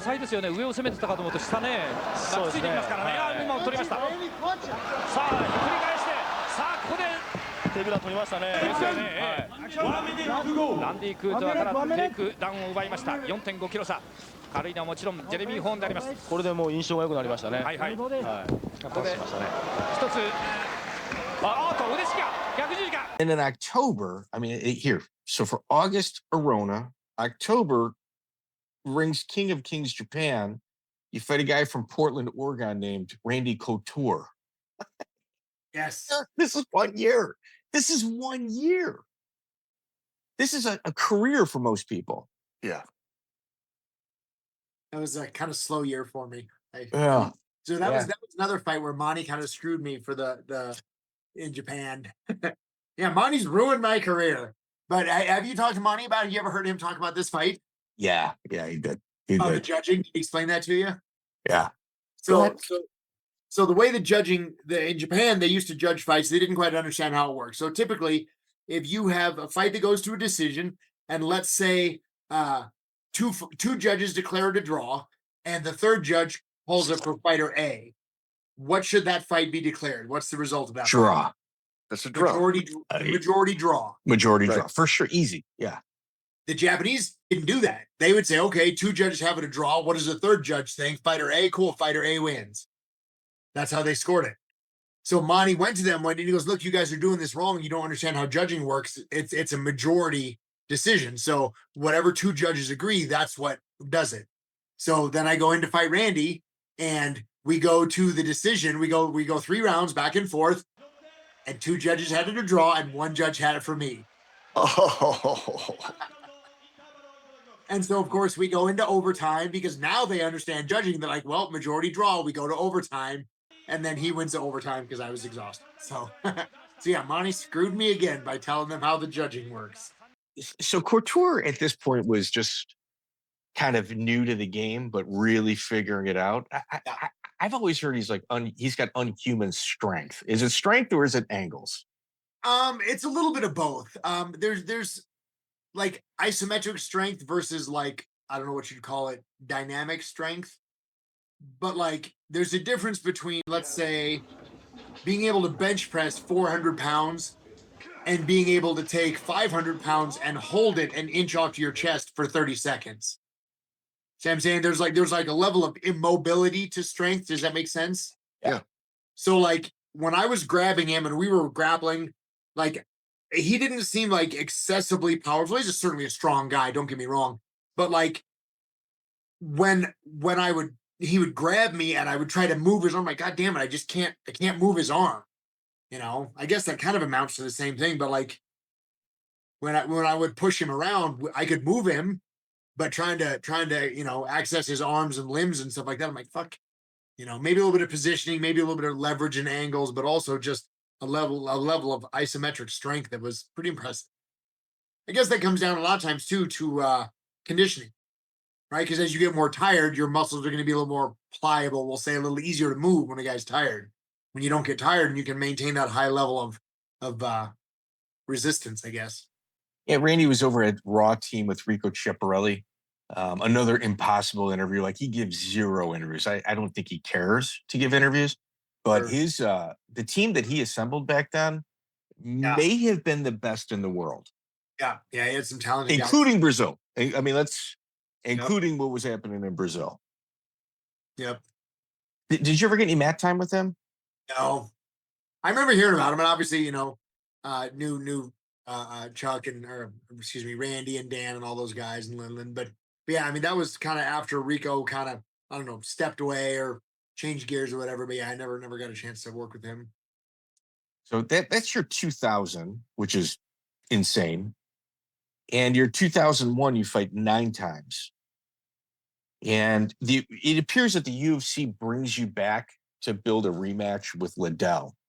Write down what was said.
多彩ですよね。上を攻めてたかと思うと下ね、ついてきますからね。今取りました。さあ、ひっくり返して、さあ、ここでテイクダウン取りましたね。ですよね。ランディ・クートワからテイクダウンを奪いました。4.5 キロ差。軽いのはもちろんジェレミー・ホーンであります。これでもう印象が良くなりましたね。はいはい。ここでしましたね。一つ、腕しか逆十字架。And in October, I mean, here, so for August, Arona, October, rings King of Kings Japan. You fight a guy from Portland, Oregon named Randy Couture. Yes. This is 1 year. This is 1 year. This is a career for most people. Yeah. That was a kind of slow year for me. Yeah. So that was another fight where Monty kind of screwed me for the in Japan. Yeah, Monty's ruined my career. But have you talked to Monty about it? You ever heard him talk about this fight? Yeah, he did. The judging? Did he explain that to you? Yeah. So the way the judging in Japan, they used to judge fights. They didn't quite understand how it works. So typically, if you have a fight that goes to a decision, and let's say two judges declare it a draw, and the third judge pulls it for fighter A, what should that fight be declared? What's the result of that? Draw. Fight? That's a draw. Majority draw. Majority draw. For sure. Easy. Yeah. The Japanese didn't do that. They would say, okay, two judges have it a draw. What does the third judge think? Fighter A, cool. Fighter A wins. That's how they scored it. So Monty went to them and he goes, look, you guys are doing this wrong. You don't understand how judging works. It's a majority decision. So whatever two judges agree, that's what does it. So then I go in to fight Randy and we go to the decision. We go 3 rounds back and forth, and 2 judges had it a draw and 1 judge had it for me. Oh. And so, of course, we go into overtime because now they understand judging. They're like, well, majority draw. We go to overtime. And then he wins the overtime because I was exhausted. So, yeah, Monty screwed me again by telling them how the judging works. So Couture at this point was just kind of new to the game, but really figuring it out. I've always heard he's like he's got unhuman strength. Is it strength or is it angles? It's a little bit of both. There's like isometric strength versus like, I don't know what you'd call it, dynamic strength. But like, there's a difference between, let's say, being able to bench press 400 pounds and being able to take 500 pounds and hold it an inch off your chest for 30 seconds. See what I'm saying? There's like a level of immobility to strength. Does that make sense? Yeah. So like when I was grabbing him and we were grappling, like he didn't seem like excessively powerful. He's certainly a strong guy. Don't get me wrong. But like when he would grab me and I would try to move his arm, like, God damn it, I can't move his arm. You know, I guess that kind of amounts to the same thing. But like when I would push him around, I could move him, but trying to, you know, access his arms and limbs and stuff like that, I'm like, fuck, you know, maybe a little bit of positioning, maybe a little bit of leverage and angles, but also just a level of isometric strength that was pretty impressive. I guess that comes down a lot of times too to conditioning, right? Because as you get more tired, your muscles are going to be a little more pliable. We'll say a little easier to move when a guy's tired. When you don't get tired and you can maintain that high level of resistance, I guess. Yeah, Randy was over at Raw Team with Rico Chiapparelli. Another impossible interview. Like he gives 0 interviews. I don't think he cares to give interviews. But his the team that he assembled back then may have been the best in the world. Yeah, he had some talented including guys. Brazil. I mean, including what was happening in Brazil. Yep. Did you ever get any mat time with him? No. I remember hearing about him, and obviously, you know, knew Chuck Randy and Dan and all those guys in Linland. But yeah, I mean, that was kind of after Rico kind of, I don't know, stepped away or changed gears or whatever. But yeah, I never got a chance to work with him. So that's your 2000, which is insane. And your 2001, you fight 9 times. And it appears that the UFC brings you back to build a rematch with Liddell.